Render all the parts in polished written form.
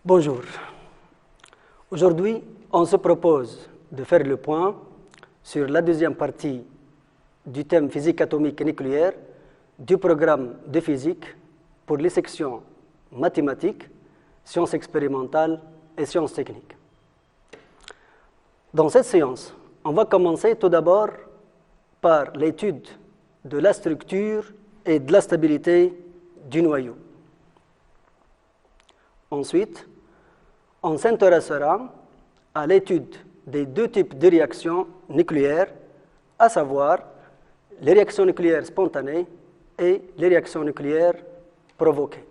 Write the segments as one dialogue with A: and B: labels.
A: Bonjour. Aujourd'hui, on se propose de faire le point sur la deuxième partie du thème physique atomique et nucléaire du programme de physique pour les sections mathématiques, sciences expérimentales et sciences techniques. Dans cette séance, on va commencer tout d'abord par l'étude de la structure et de la stabilité du noyau. Ensuite, on s'intéressera à l'étude des deux types de réactions nucléaires, à savoir les réactions nucléaires spontanées et les réactions nucléaires provoquées.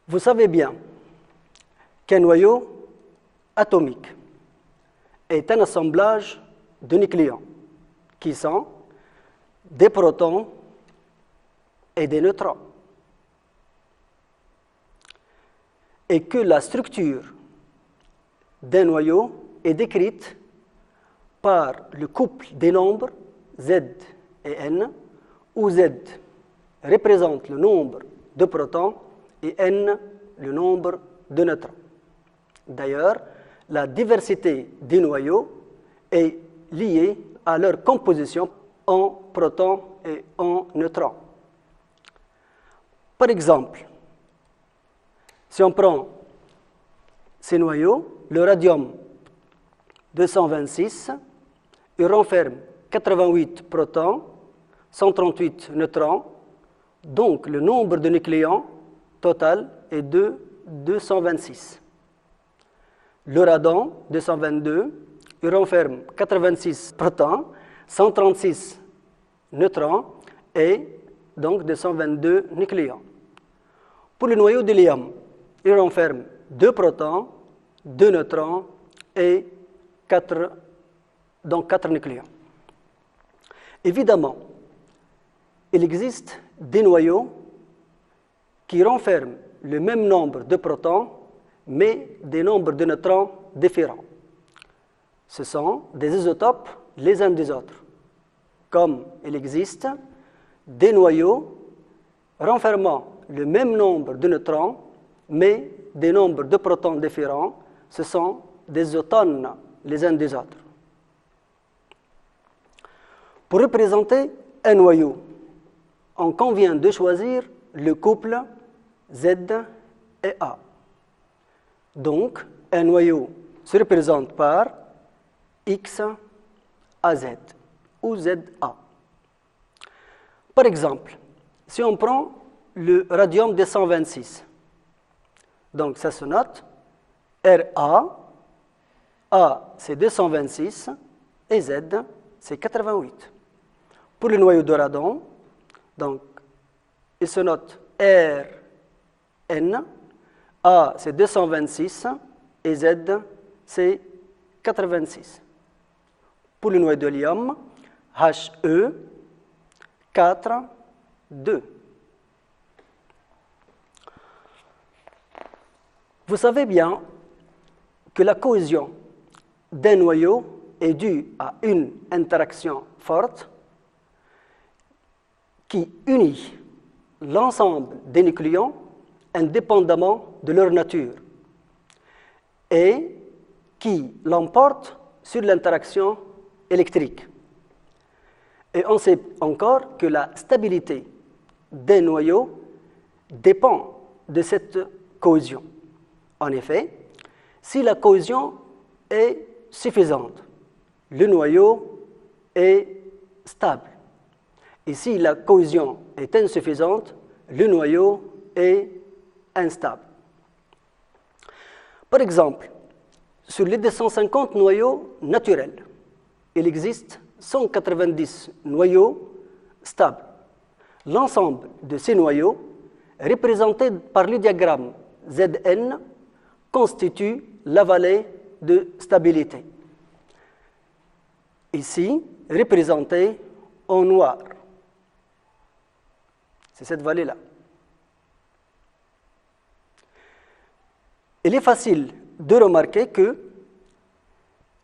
A: Vous savez bien qu'un noyau atomique est un assemblage de nucléons qui sont des protons et des neutrons, et que la structure d'un noyau est décrite par le couple des nombres Z et N, où Z représente le nombre de protons et N le nombre de neutrons. D'ailleurs, la diversité des noyaux est liée à leur composition en protons et en neutrons. Par exemple, si on prend ces noyaux, le radium 226, il renferme 88 protons, 138 neutrons, donc le nombre de nucléons total est de 226. Le radon 222, il renferme 86 protons, 136 neutrons et donc 222 nucléons. Pour le noyau d'hélium, il renferme 2 protons, 2 neutrons et 4 nucléons. Évidemment, il existe des noyaux qui renferment le même nombre de protons, mais des nombres de neutrons différents. Ce sont des isotopes les uns des autres, comme il existe des noyaux renfermant le même nombre de neutrons, mais des nombres de protons différents, ce sont des isotones les uns des autres. Pour représenter un noyau, on convient de choisir le couple Z et A. Donc, un noyau se représente par X AZ ou ZA. Par exemple, si on prend le radium 226, donc ça se note RA, A c'est 226 et Z c'est 88. Pour le noyau de radon, donc il se note RN, A c'est 226 et Z c'est 86. Pour le noyau de l'hélium, HE 4, 2. Vous savez bien que la cohésion d'un noyau est due à une interaction forte qui unit l'ensemble des nucléons indépendamment de leur nature et qui l'emporte sur l'interaction électrique. Et on sait encore que la stabilité d'un noyau dépend de cette cohésion. En effet, si la cohésion est suffisante, le noyau est stable. Et si la cohésion est insuffisante, le noyau est instable. Par exemple, sur les 250 noyaux naturels, il existe 190 noyaux stables. L'ensemble de ces noyaux, représentés par le diagramme Zn, constitue la vallée de stabilité. Ici, représentée en noir. C'est cette vallée-là. Il est facile de remarquer que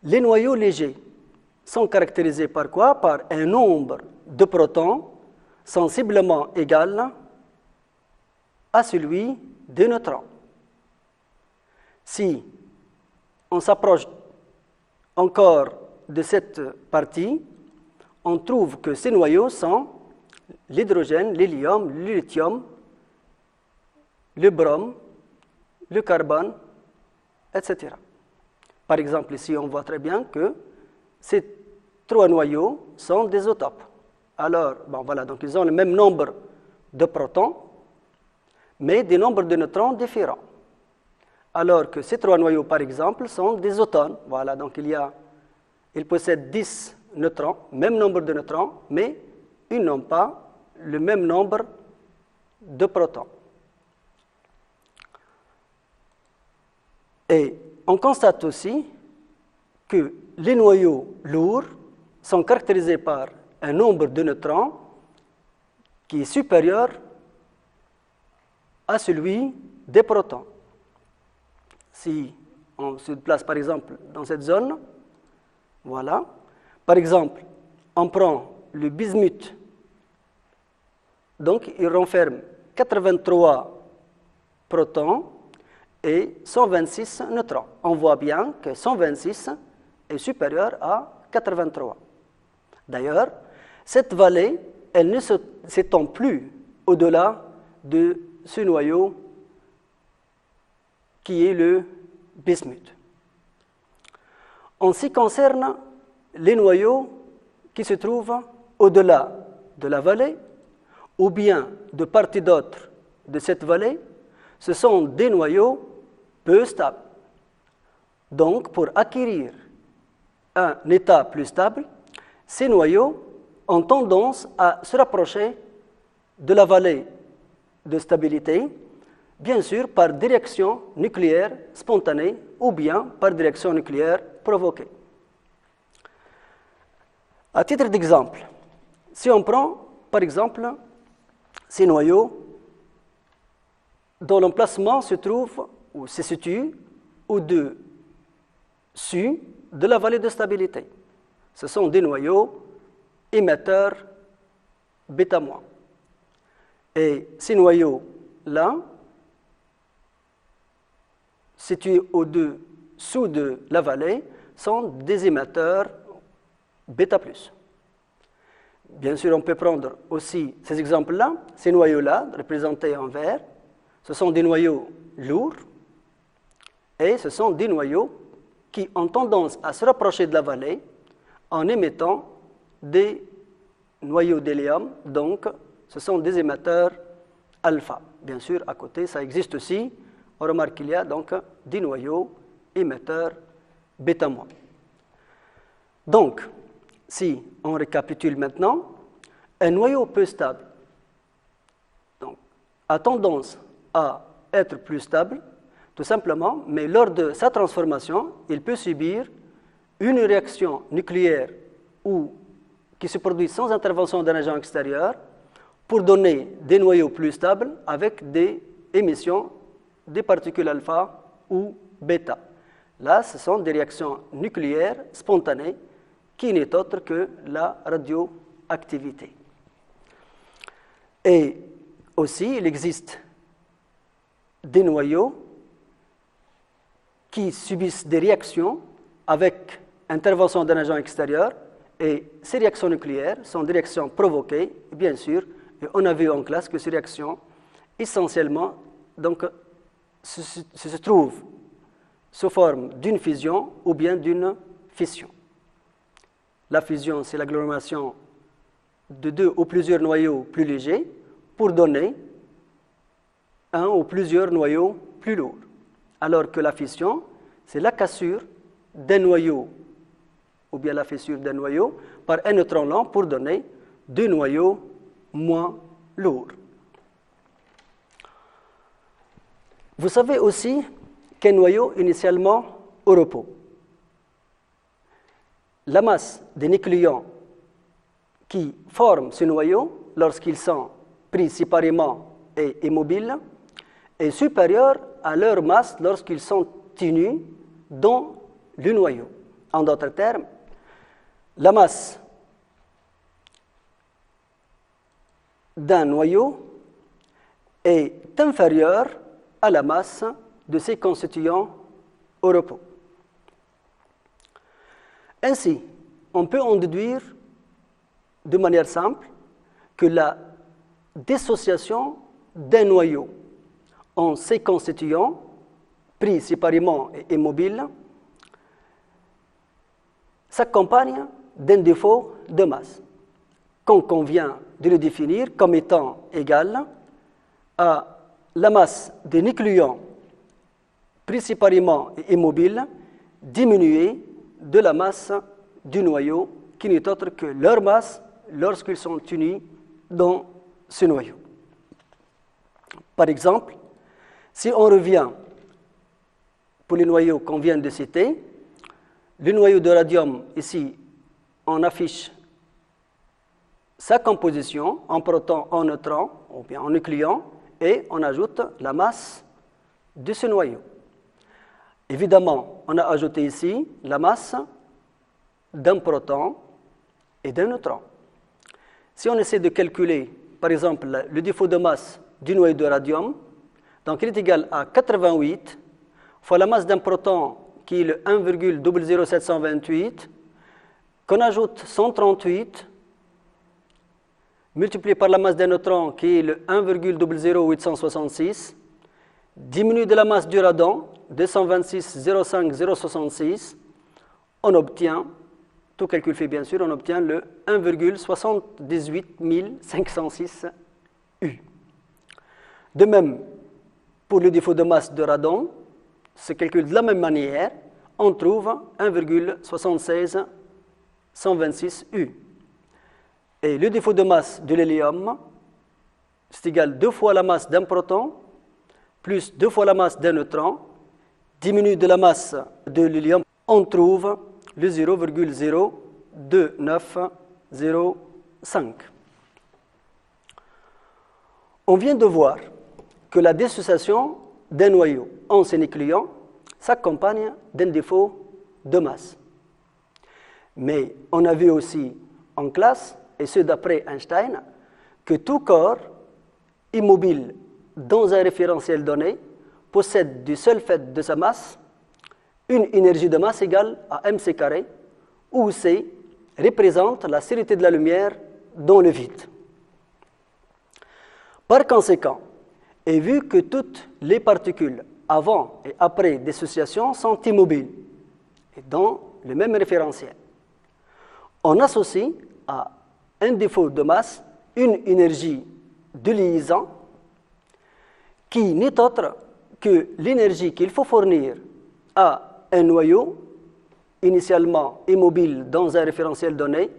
A: les noyaux légers sont caractérisés par quoi? Par un nombre de protons sensiblement égal à celui des neutrons. Si on s'approche encore de cette partie, on trouve que ces noyaux sont l'hydrogène, l'hélium, le lithium, le brome, le carbone, etc. Par exemple, ici, on voit très bien que ces trois noyaux sont des isotopes. Alors, voilà, donc ils ont le même nombre de protons, mais des nombres de neutrons différents. Alors que ces trois noyaux, par exemple, sont des isotones. Voilà, donc ils possèdent 10 neutrons, même nombre de neutrons, mais ils n'ont pas le même nombre de protons. Et on constate aussi que les noyaux lourds sont caractérisés par un nombre de neutrons qui est supérieur à celui des protons. Si on se place par exemple dans cette zone, voilà, par exemple, on prend le bismuth, donc il renferme 83 protons et 126 neutrons. On voit bien que 126 est supérieur à 83. D'ailleurs, cette vallée, elle ne s'étend plus au-delà de ce noyau qui est le bismuth. En ce qui concerne les noyaux qui se trouvent au-delà de la vallée, ou bien de part et d'autre de cette vallée, ce sont des noyaux peu stables. Donc, pour acquérir un état plus stable, ces noyaux ont tendance à se rapprocher de la vallée de stabilité, bien sûr par direction nucléaire spontanée ou bien par direction nucléaire provoquée. À titre d'exemple, si on prend par exemple ces noyaux dont l'emplacement se trouve ou se situe au-dessus de la vallée de stabilité. Ce sont des noyaux émetteurs β-. Et ces noyaux-là, situés au-dessous de la vallée, sont des émetteurs β+. Bien sûr, on peut prendre aussi ces exemples-là, ces noyaux-là, représentés en vert. Ce sont des noyaux lourds et ce sont des noyaux qui ont tendance à se rapprocher de la vallée en émettant des noyaux d'hélium, donc ce sont des émetteurs alpha. Bien sûr, à côté, ça existe aussi. On remarque qu'il y a donc des noyaux émetteurs β-. Donc, si on récapitule maintenant, un noyau peu stable donc, a tendance à être plus stable, tout simplement, mais lors de sa transformation, il peut subir une réaction nucléaire qui se produit sans intervention d'un agent extérieur pour donner des noyaux plus stables avec des émissions des particules alpha ou bêta. Là, ce sont des réactions nucléaires spontanées qui n'est autre que la radioactivité. Et aussi, il existe des noyaux qui subissent des réactions avec intervention d'un agent extérieur, et ces réactions nucléaires sont des réactions provoquées, bien sûr, et on a vu en classe que ces réactions, essentiellement, donc, se trouvent sous forme d'une fusion ou bien d'une fission. La fusion, c'est l'agglomération de deux ou plusieurs noyaux plus légers pour donner un ou plusieurs noyaux plus lourds. Alors que la fission, c'est la cassure d'un noyau ou bien la fissure d'un noyau par un neutron lent pour donner deux noyaux moins lourds. Vous savez aussi qu'un noyau initialement au repos. La masse des nucléons qui forment ce noyau, lorsqu'ils sont pris séparément et immobiles, est supérieure à leur masse lorsqu'ils sont tenus dans le noyau. En d'autres termes, la masse d'un noyau est inférieure à la masse de ses constituants au repos. Ainsi, on peut en déduire de manière simple que la dissociation d'un noyau en ses constituants, pris séparément et immobiles, s'accompagne d'un défaut de masse, qu'on convient de le définir comme étant égal à la masse des nucléons pris séparément et immobiles diminuée de la masse du noyau, qui n'est autre que leur masse lorsqu'ils sont unis dans ce noyau. Par exemple, si on revient pour les noyaux qu'on vient de citer, le noyau de radium, ici, on affiche sa composition en proton, en neutron, ou bien en nucléon, et on ajoute la masse de ce noyau. Évidemment, on a ajouté ici la masse d'un proton et d'un neutron. Si on essaie de calculer, par exemple, le défaut de masse du noyau de radium, donc il est égal à 88 fois la masse d'un proton qui est le 1,00728, qu'on ajoute 138, multiplié par la masse d'un neutron qui est le 1,00866, diminué de la masse du radon, 226,05066, on obtient, tout calcul fait bien sûr, on obtient le 1,78506 U. De même, pour le défaut de masse de radon, se calcule de la même manière, on trouve 1,76126 U. Et le défaut de masse de l'hélium, c'est égal 2 fois la masse d'un proton, plus 2 fois la masse d'un neutron, diminue de la masse de l'hélium, on trouve le 0,02905. On vient de voir que la dissociation d'un noyau en ses nucléons s'accompagne d'un défaut de masse. Mais on a vu aussi en classe, et ce d'après Einstein, que tout corps immobile dans un référentiel donné possède du seul fait de sa masse une énergie de masse égale à mc carré, où c représente la sérité de la lumière dans le vide. Par conséquent, et vu que toutes les particules avant et après dissociation sont immobiles et dans le même référentiel, on associe à un défaut de masse une énergie de liaison qui n'est autre que l'énergie qu'il faut fournir à un noyau initialement immobile dans un référentiel donné,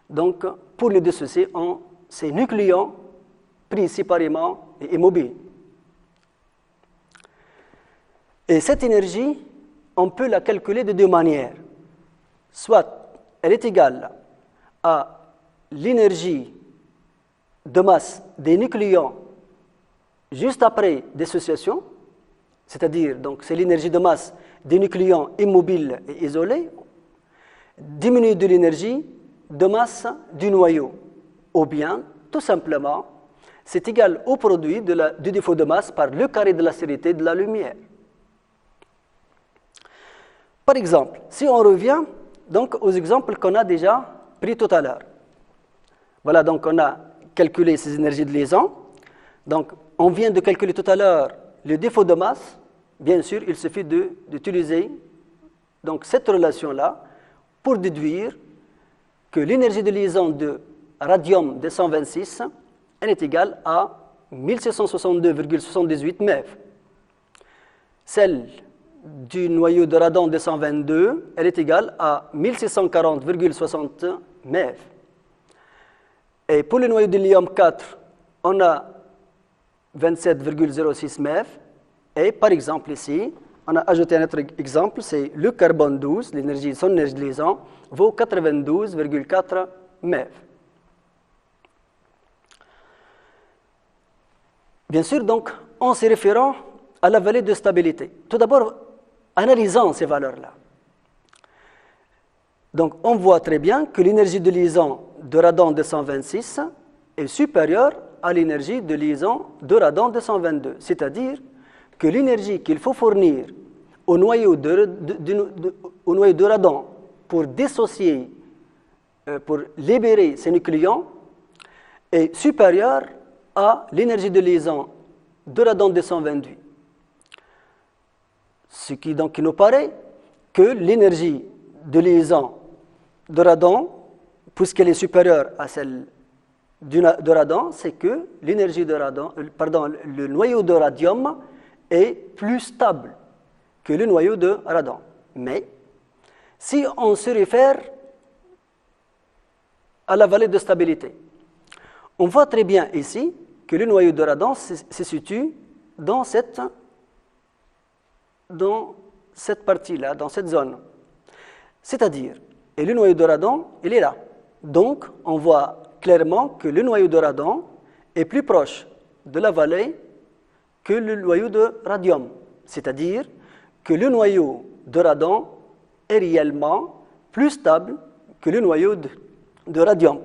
A: donc pour le dissocier en ces nucléons pris séparément et immobiles. Et cette énergie, on peut la calculer de deux manières. Soit elle est égale à l'énergie de masse des nucléons juste après dissociation, c'est-à-dire donc c'est l'énergie de masse des nucléons immobiles et isolés, diminuée de l'énergie de masse du noyau, ou bien tout simplement c'est égal au produit du défaut de masse par le carré de la sérité de la lumière. Par exemple, si on revient donc aux exemples qu'on a déjà pris tout à l'heure. Voilà, donc on a calculé ces énergies de liaison. Donc on vient de calculer tout à l'heure le défaut de masse. Bien sûr, il suffit d'utiliser donc cette relation-là pour déduire que l'énergie de liaison de radium 226 elle est égale à 1662,78 MeV. Celle du noyau de radon 222, elle est égale à 1640,60 MeV. Et pour le noyau de l'hélium 4, on a 27,06 MeV. Et par exemple ici, on a ajouté un autre exemple, c'est le carbone 12, son énergie de liaison, vaut 92,4 MeV. Bien sûr, donc, en se référant à la valeur de stabilité. Tout d'abord, analysant ces valeurs-là. Donc, on voit très bien que l'énergie de liaison de radon 226 est supérieure à l'énergie de liaison de radon 222. C'est-à-dire que l'énergie qu'il faut fournir au noyau de radon pour dissocier, pour libérer ces nucléons est supérieure à l'énergie de liaison de radon 228. Ce qui donc nous paraît que l'énergie de liaison de radon, puisqu'elle est supérieure à celle de radon, c'est que l'énergie de radon, le noyau de radium est plus stable que le noyau de radon. Mais si on se réfère à la valeur de stabilité, on voit très bien ici que le noyau de radon se situe dans cette partie-là, dans cette zone. C'est-à-dire, et le noyau de radon, il est là. Donc, on voit clairement que le noyau de radon est plus proche de la vallée que le noyau de radium. C'est-à-dire que le noyau de radon est réellement plus stable que le noyau de radium.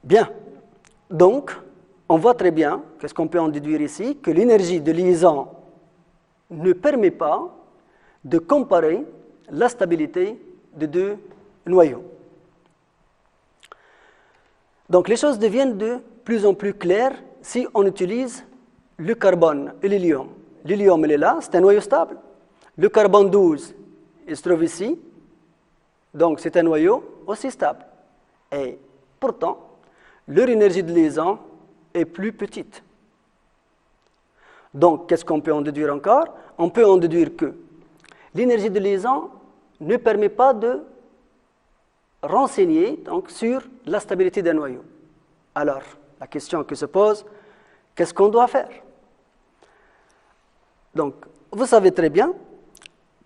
A: Bien, donc, on voit très bien, qu'est-ce qu'on peut en déduire ici, que l'énergie de liaison ne permet pas de comparer la stabilité de deux noyaux. Donc les choses deviennent de plus en plus claires si on utilise le carbone et l'hélium. L'hélium, il est là, c'est un noyau stable. Le carbone 12, il se trouve ici, donc c'est un noyau aussi stable. Et pourtant, leur énergie de liaison est plus petite. Donc, qu'est-ce qu'on peut en déduire encore? On peut en déduire que l'énergie de liaison ne permet pas de renseigner donc, sur la stabilité d'un noyau. Alors, la question qui se pose, qu'est-ce qu'on doit faire? Donc, vous savez très bien,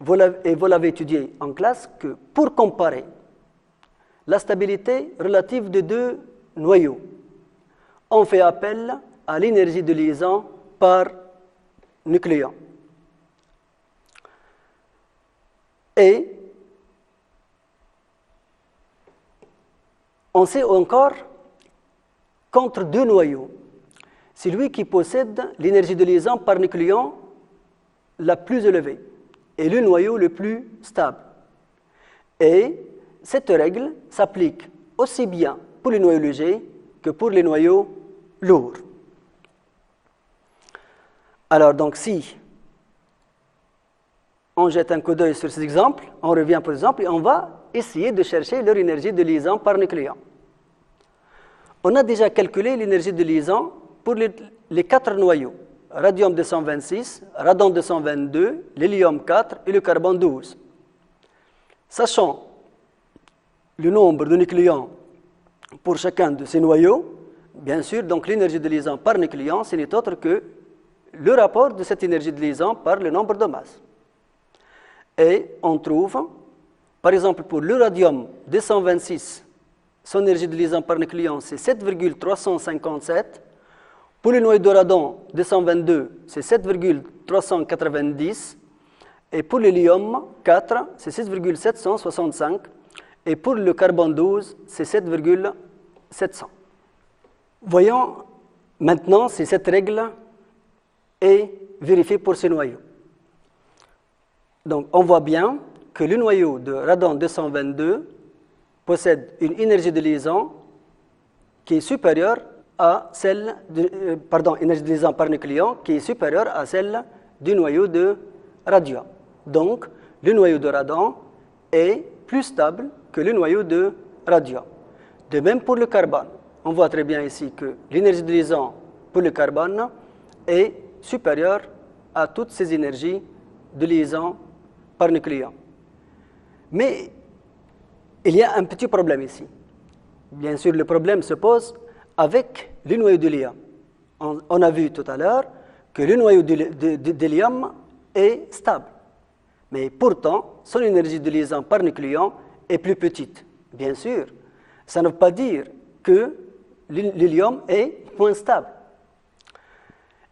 A: vous l'avez étudié en classe, que pour comparer la stabilité relative de deux noyaux, on fait appel à l'énergie de liaison par nucléon. Et on sait encore qu'entre deux noyaux, celui qui possède l'énergie de liaison par nucléon la plus élevée est le noyau le plus stable. Et cette règle s'applique aussi bien pour les noyaux légers que pour les noyaux lourds. Alors donc si on jette un coup d'œil sur ces exemples, on revient par exemple et on va essayer de chercher leur énergie de liaison par nucléon. On a déjà calculé l'énergie de liaison pour les quatre noyaux, radium 226, radon 222, l'hélium 4 et le carbone 12. Sachant le nombre de nucléons pour chacun de ces noyaux, bien sûr, donc l'énergie de liaison par nucléon, ce n'est autre que le rapport de cette énergie de liaison par le nombre de masses. Et on trouve, par exemple, pour le radium 226, son énergie de liaison par nucléon, c'est 7,357. Pour le noyau de radon 222, c'est 7,390. Et pour l'hélium 4, c'est 6,765. Et pour le carbone 12, c'est 7,700. Voyons maintenant si cette règle est vérifiée pour ces noyaux. Donc, on voit bien que le noyau de radon 222 possède une énergie de liaison qui est supérieure à celle énergie de liaison par nucléon qui est supérieure à celle du noyau de radium. Donc, le noyau de radon est plus stable que le noyau de radium. De même pour le carbone. On voit très bien ici que l'énergie de liaison pour le carbone est supérieure à toutes ces énergies de liaison par nucléon. Mais il y a un petit problème ici. Bien sûr, le problème se pose avec le noyau d'hélium. On a vu tout à l'heure que le noyau d'hélium est stable. Mais pourtant, son énergie de liaison par nucléon est plus petite. Bien sûr, ça ne veut pas dire que l'hélium est moins stable.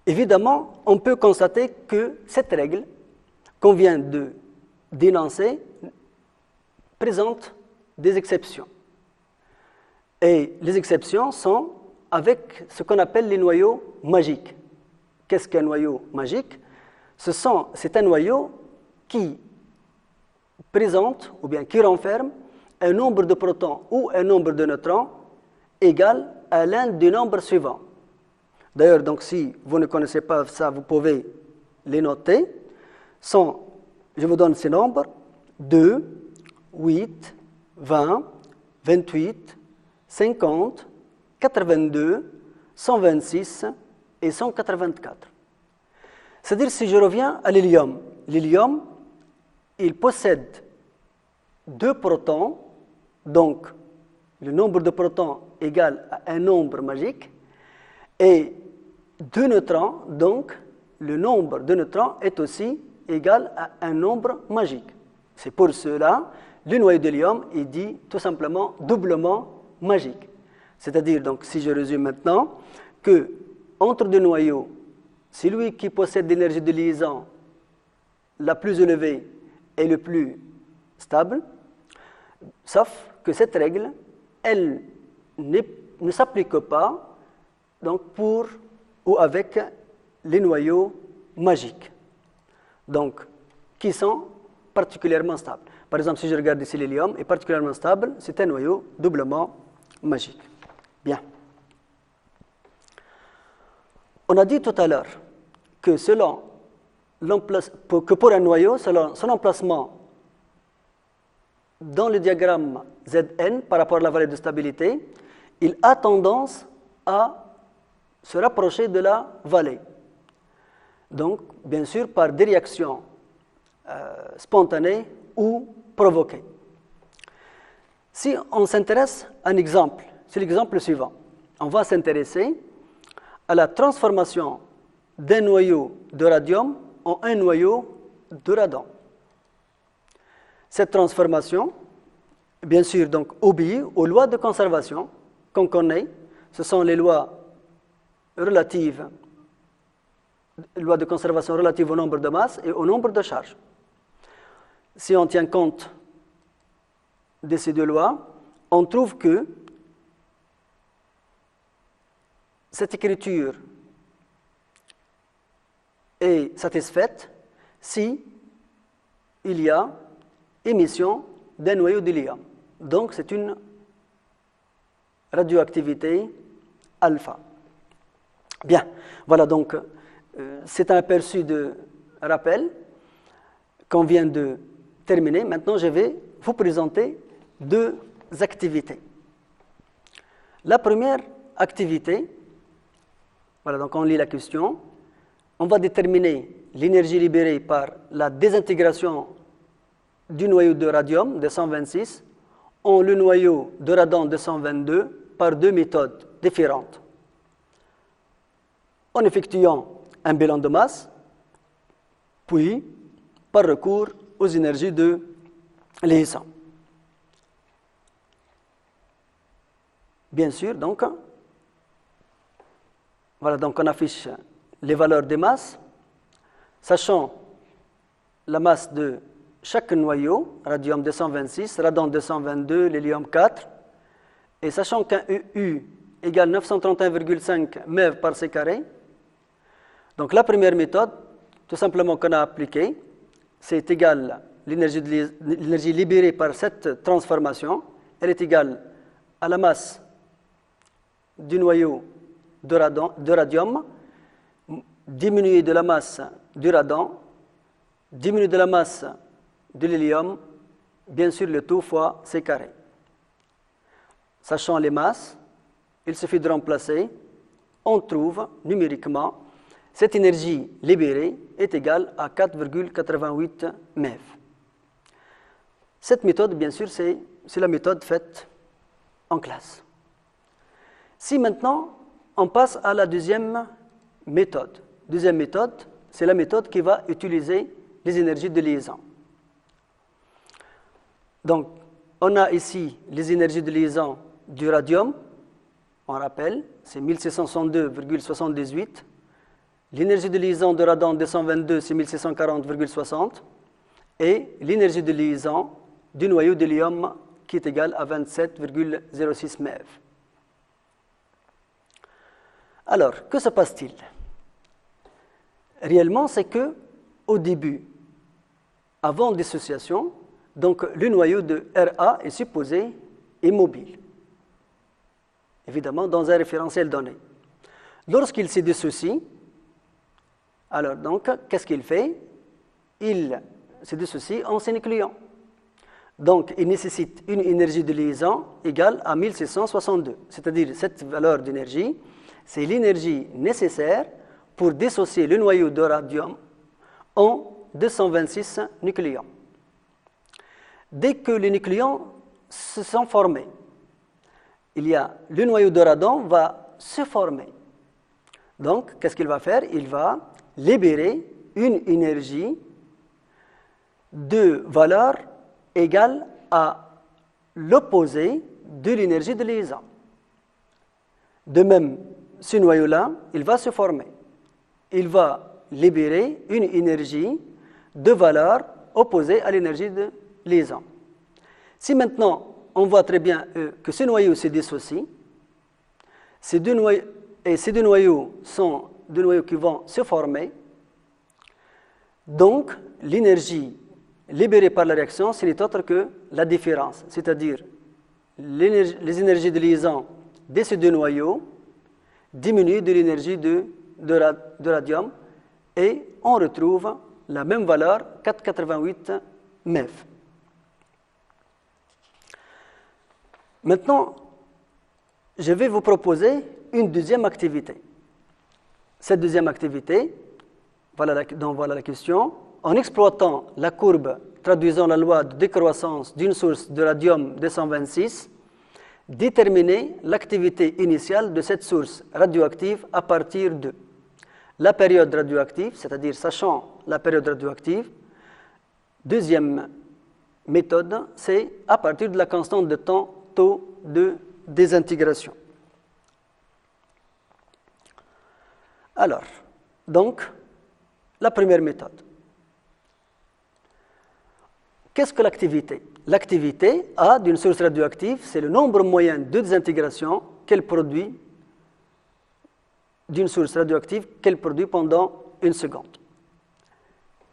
A: Évidemment, on peut constater que cette règle qu'on vient d'énoncer présente des exceptions. Et les exceptions sont avec ce qu'on appelle les noyaux magiques. Qu'est-ce qu'un noyau magique? C'est un noyau qui présente ou bien qui renferme un nombre de protons ou un nombre de neutrons égal à l'un des nombres suivants. D'ailleurs, donc, si vous ne connaissez pas ça, vous pouvez les noter. Je vous donne ces nombres: 2, 8, 20, 28, 50, 82, 126 et 184. C'est-à-dire, si je reviens à l'hélium, l'hélium, il possède 2 protons, donc le nombre de protons égal à un nombre magique, et 2 neutrons, donc le nombre de neutrons est aussi égal à un nombre magique. C'est pour cela le noyau d'hélium est dit tout simplement doublement magique. C'est-à-dire, donc, si je résume maintenant, que entre 2 noyaux, celui qui possède l'énergie de liaison la plus élevée est le plus stable, sauf que cette règle, elle ne s'applique pas donc pour ou avec les noyaux magiques, donc qui sont particulièrement stables. Par exemple, si je regarde ici l'hélium est particulièrement stable, c'est un noyau doublement magique. Bien. On a dit tout à l'heure que pour un noyau, selon son emplacement dans le diagramme Zn par rapport à la valeur de stabilité, il a tendance à se rapprocher de la vallée. Donc, bien sûr, par des réactions spontanées ou provoquées. Si on s'intéresse à un exemple, c'est l'exemple suivant. On va s'intéresser à la transformation d'un noyau de radium en un noyau de radon. Cette transformation, bien sûr, donc, obéit aux lois de conservation qu'on connaît. Ce sont les lois de conservation relatives au nombre de masses et au nombre de charges. Si on tient compte de ces 2 lois, on trouve que cette écriture est satisfaite si il y a émission d'un noyau d'hélium. Donc, c'est une radioactivité alpha. Bien, voilà donc, c'est un aperçu de rappel qu'on vient de terminer. Maintenant, je vais vous présenter 2 activités. La première activité, voilà, donc on lit la question. On va déterminer l'énergie libérée par la désintégration du noyau de radium 226 en le noyau de radon 222 par 2 méthodes différentes. En effectuant un bilan de masse, puis par recours aux énergies de liaison. Bien sûr, donc, voilà, donc on affiche les valeurs des masses, sachant la masse de chaque noyau, radium 226, radon 222, l'hélium 4, et sachant qu'un EU égale 931,5 MeV par C carré, donc la première méthode, tout simplement qu'on a appliquée, c'est égal à l'énergie libérée par cette transformation, elle est égale à la masse du noyau de radium diminué de la masse du radon, diminué de la masse de l'hélium, bien sûr le tout fois C carré. Sachant les masses, il suffit de remplacer, on trouve numériquement cette énergie libérée est égale à 4,88 MeV. Cette méthode, bien sûr, c'est la méthode faite en classe. Si maintenant, on passe à la deuxième méthode. Deuxième méthode, c'est la méthode qui va utiliser les énergies de liaison. Donc, on a ici les énergies de liaison du radium, on rappelle, c'est 1662,78. L'énergie de liaison de radon 222, c'est 1640,60. Et l'énergie de liaison du noyau d'hélium qui est égale à 27,06 MeV. Alors, que se passe-t-il? Réellement, c'est que au début, avant dissociation, donc le noyau de Ra est supposé immobile, évidemment dans un référentiel donné. Lorsqu'il se dissocie, alors donc, qu'est-ce qu'il fait? Il se dissocie en synucléon. Donc, il nécessite une énergie de liaison égale à 1662. C'est-à-dire, cette valeur d'énergie, c'est l'énergie nécessaire pour dissocier le noyau de radium en 226 nucléons. Dès que les nucléons se sont formés, le noyau de radon va se former. Donc, qu'est-ce qu'il va faire? Il va libérer une énergie de valeur égale à l'opposé de l'énergie de liaison. De même, ce noyau-là, il va se former. Il va libérer une énergie de valeur opposée à l'énergie de liaison. Si maintenant, on voit très bien que ce noyau se dissocie, ces deux noyaux sont deux noyaux qui vont se former, donc l'énergie libérée par la réaction, ce n'est autre que la différence, c'est-à-dire les énergies de liaison de ces deux noyaux diminuent de l'énergie de radium et on retrouve la même valeur, 4,88 MeV. Maintenant, je vais vous proposer une deuxième activité. Cette deuxième activité, voilà la question. En exploitant la courbe traduisant la loi de décroissance d'une source de radium-226, déterminer l'activité initiale de cette source radioactive à partir de la période radioactive, c'est-à-dire sachant la période radioactive. Deuxième méthode, c'est à partir de la constante de temps taux de désintégration. Alors, donc, la première méthode. Qu'est-ce que l'activité? L'activité A d'une source radioactive, c'est le nombre moyen de désintégration qu'elle produit d'une source radioactive qu'elle produit pendant une seconde.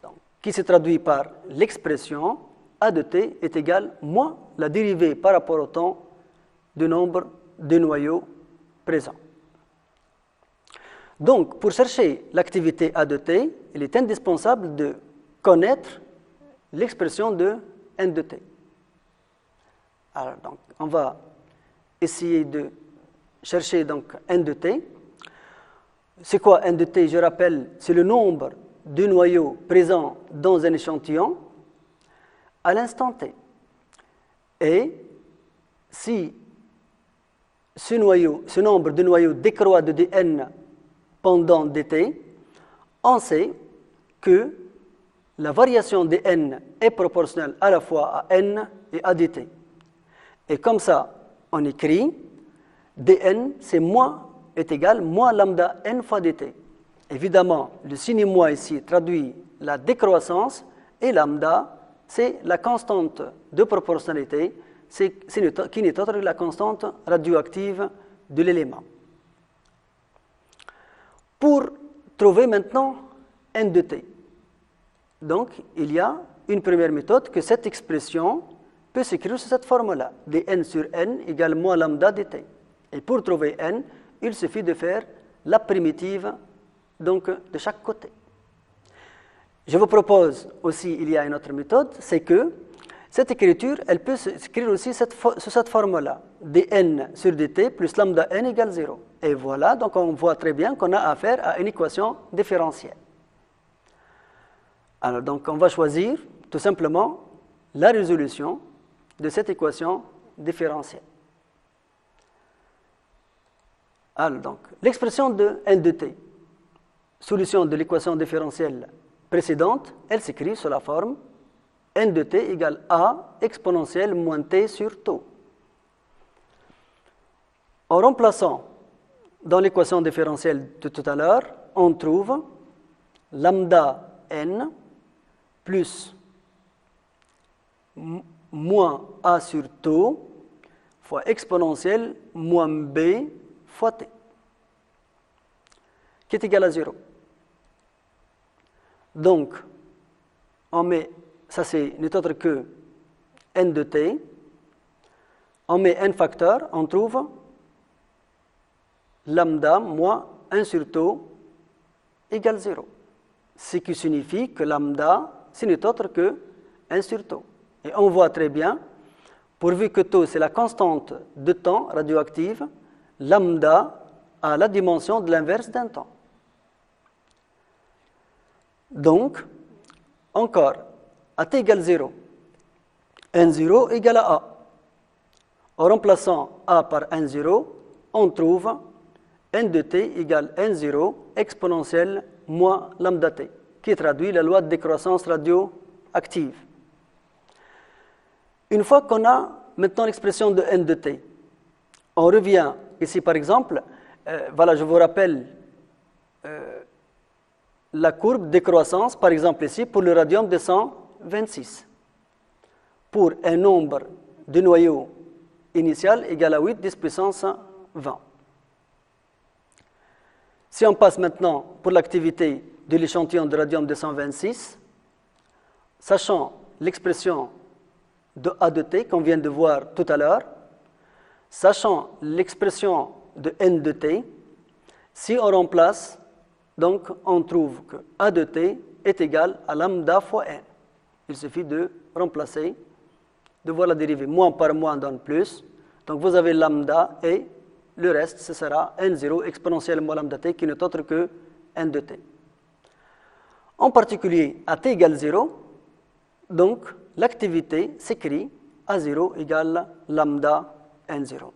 A: Donc, qui se traduit par l'expression A de T est égale moins la dérivée par rapport au temps du nombre de noyaux présents. Donc, pour chercher l'activité A de T, il est indispensable de connaître l'expression de N de T. Alors, donc, on va essayer de chercher donc N de T. C'est quoi N de T? Je rappelle, c'est le nombre de noyaux présents dans un échantillon à l'instant T. Et si ce nombre de noyaux décroît de dn pendant dt, on sait que la variation de n est proportionnelle à la fois à n et à dt. Et comme ça, on écrit dn, c'est est égal moins lambda n fois dt. Évidemment, le signe moins ici traduit la décroissance et lambda, c'est la constante de proportionnalité qui n'est autre que la constante radioactive de l'élément. Pour trouver maintenant n de t, donc il y a une première méthode que cette expression peut s'écrire sous cette forme-là, dn sur n égale moins lambda dt. Et pour trouver n, il suffit de faire la primitive donc, de chaque côté. Je vous propose aussi, il y a une autre méthode, c'est que cette écriture, elle peut s'écrire aussi sous cette forme-là, dn sur dt plus lambda n égale 0. Et voilà, donc on voit très bien qu'on a affaire à une équation différentielle. Alors donc on va choisir tout simplement la résolution de cette équation différentielle. Alors donc, l'expression de n de t, solution de l'équation différentielle précédente, elle s'écrit sous la forme n de t égale a exponentielle moins t sur tau. En remplaçant dans l'équation différentielle de tout à l'heure, on trouve lambda n plus moins a sur tau fois exponentielle moins b fois t. qui est égal à 0. Donc, on met, ça c'est n'est autre que n de t, on met n facteur, on trouve lambda moins 1 sur tau égale 0. Ce qui signifie que lambda, ce n'est autre que 1 sur tau. Et on voit très bien, pourvu que tau c'est la constante de temps radioactive, lambda a la dimension de l'inverse d'un temps. Donc, encore, à t égale 0, n0 égale à a. En remplaçant a par n0, on trouve n de t égale n0 exponentielle moins lambda t, qui traduit la loi de décroissance radioactive. Une fois qu'on a maintenant l'expression de n de t, on revient ici par exemple, voilà, je vous rappelle la courbe de décroissance, par exemple ici, pour le radium 226. Pour un nombre de noyaux initial égal à 8, 10 puissance 20. Si on passe maintenant pour l'activité de l'échantillon de radium 226, sachant l'expression de A de t qu'on vient de voir tout à l'heure, sachant l'expression de n de t, si on remplace, donc on trouve que A de t est égal à lambda fois n. Il suffit de remplacer, de voir la dérivée. Moins par moins donne plus. Donc vous avez lambda et le reste, ce sera n0 exponentielle moins lambda t qui n'est autre que n de t. En particulier, à t égale 0, donc l'activité s'écrit A0 égale lambda n0.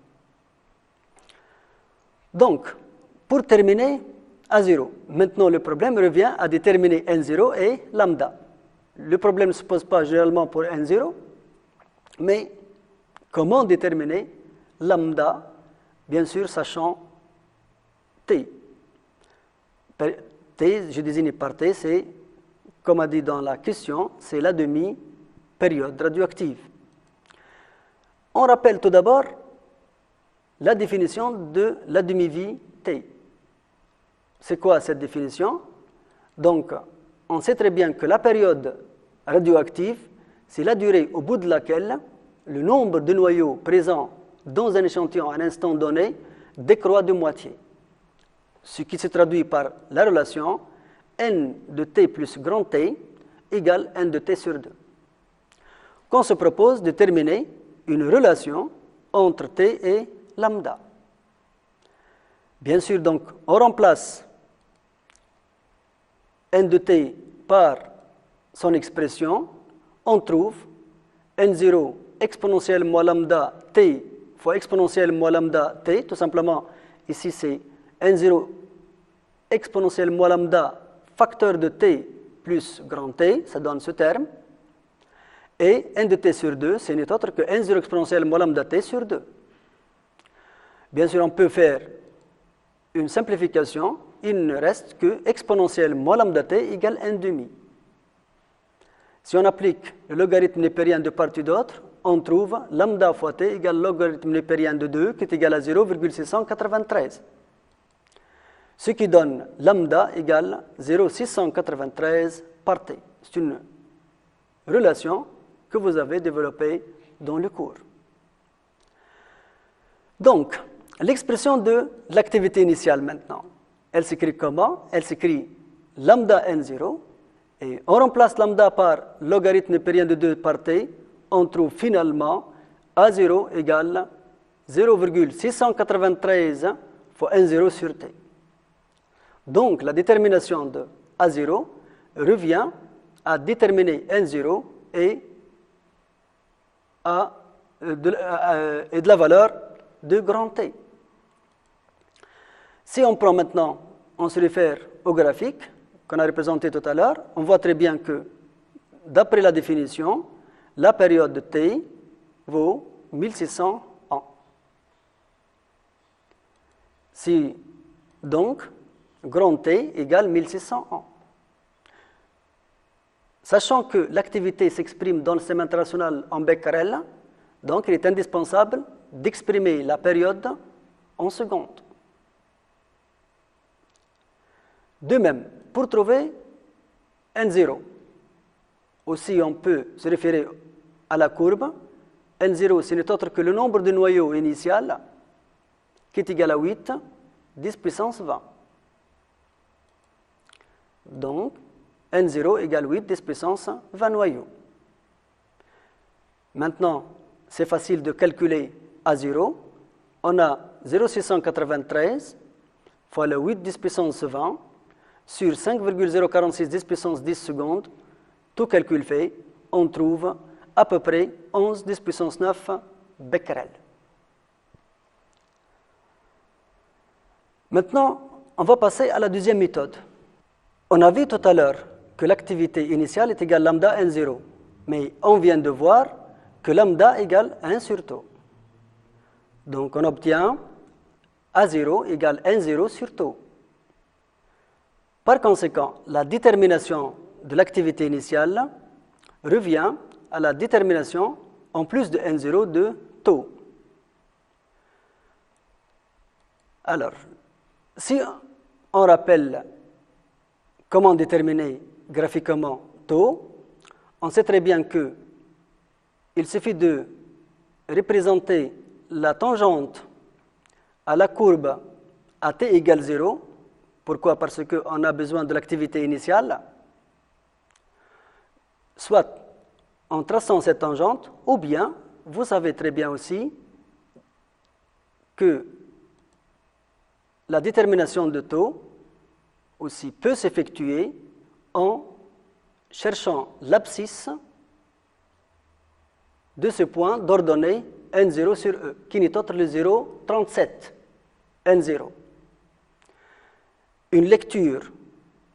A: Donc, pour terminer A0, maintenant le problème revient à déterminer n0 et lambda. Le problème ne se pose pas généralement pour n0, mais comment déterminer lambda, bien sûr sachant t. T, je désigne par t, c'est, comme a dit dans la question, c'est la demi-période radioactive. On rappelle tout d'abord la définition de la demi-vie t. C'est quoi cette définition? Donc, on sait très bien que la période radioactive, c'est la durée au bout de laquelle le nombre de noyaux présents dans un échantillon à un instant donné décroît de moitié. Ce qui se traduit par la relation n de t plus grand T égale n de t sur 2. Qu'on se propose de déterminer une relation entre t et lambda. Bien sûr, donc, on remplace n de t par son expression, on trouve n0 exponentielle moins lambda t fois exponentielle moins lambda t, tout simplement, ici c'est n0 exponentielle moins lambda facteur de t plus grand T, ça donne ce terme, et n de t sur 2, ce n'est autre que n0 exponentielle moins lambda t sur 2. Bien sûr, on peut faire une simplification, il ne reste que exponentielle moins lambda t égale n demi. Si on applique le logarithme népérien de part et d'autre, on trouve lambda fois t égale logarithme népérien de 2 qui est égal à 0,693. Ce qui donne lambda égale 0,693 par t. C'est une relation que vous avez développée dans le cours. Donc, l'expression de l'activité initiale maintenant, elle s'écrit comment? Elle s'écrit lambda n0, et on remplace lambda par logarithme népérien de 2 par t, on trouve finalement A0 égale 0,693 fois n0 sur t. Donc, la détermination de A0 revient à déterminer n0 et de la valeur de grand T. Si on prend maintenant, on se réfère au graphique qu'on a représenté tout à l'heure, on voit très bien que, d'après la définition, la période de T vaut 1600 ans. Si, donc, grand T égale 1600 ans. Sachant que l'activité s'exprime dans le système international en becquerel, donc il est indispensable d'exprimer la période en secondes. De même, pour trouver N0, aussi on peut se référer à la courbe. N0, ce n'est autre que le nombre de noyaux initial qui est égal à 8, 10 puissance 20. Donc, N0 égale 8, 10 puissance 20 noyaux. Maintenant, c'est facile de calculer A0. On a 0,693 fois le 8, 10 puissance 20 sur 5,046 10 puissance 10 secondes. Tout calcul fait, on trouve à peu près 11 10 puissance 9 becquerel. Maintenant, on va passer à la deuxième méthode. On a vu tout à l'heure que l'activité initiale est égale lambda N0, mais on vient de voir que lambda égale 1 sur tau. Donc on obtient A0 égale N0 sur tau. Par conséquent, la détermination de l'activité initiale revient à la détermination en plus de N0 de tau. Alors, si on rappelle comment déterminer graphiquement tau, on sait très bien qu'il suffit de représenter la tangente à la courbe à t égale 0. Pourquoi? Parce qu'on a besoin de l'activité initiale, soit en traçant cette tangente, ou bien, vous savez très bien aussi que la détermination de tau aussi peut s'effectuer en cherchant l'abscisse de ce point d'ordonnée N0 sur E, qui n'est autre le 0,37 N0. Une lecture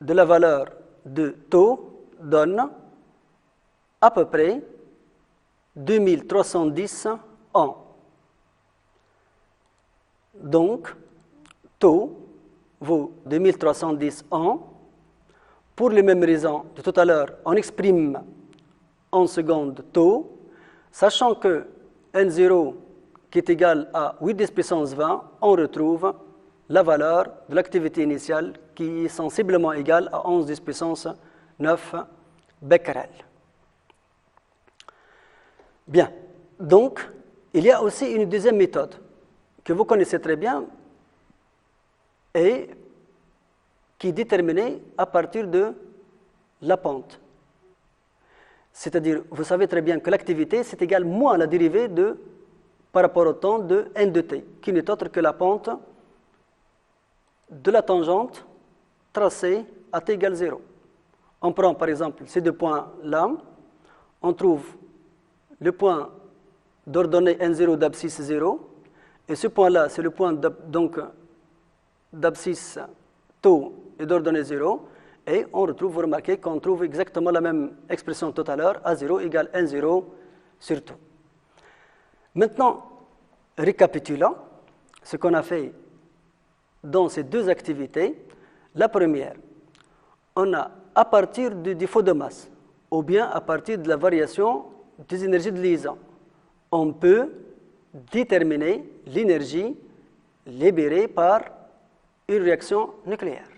A: de la valeur de tau donne à peu près 2310 ans. Donc, tau vaut 2310 ans. Pour les mêmes raisons de tout à l'heure, on exprime en secondes tau, sachant que N0 qui est égal à 8 10 puissance 20, on retrouve la valeur de l'activité initiale qui est sensiblement égale à 11 10 puissance 9 becquerel. Bien, donc il y a aussi une deuxième méthode que vous connaissez très bien et qui est déterminée à partir de la pente. C'est-à-dire, vous savez très bien que l'activité, c'est égal moins la dérivée par rapport au temps de n de t, qui n'est autre que la pente de la tangente tracée à t égale 0. On prend par exemple ces deux points-là, on trouve le point d'ordonnée n0 d'abscisse 0, et ce point-là, c'est le point d'abscisse tau et d'ordonnée 0, et on retrouve, vous remarquez qu'on trouve exactement la même expression tout à l'heure, A0 égale N0 sur tau. Maintenant, récapitulons ce qu'on a fait dans ces deux activités. La première, on a à partir du défaut de masse, ou bien à partir de la variation des énergies de liaison, on peut déterminer l'énergie libérée par une réaction nucléaire.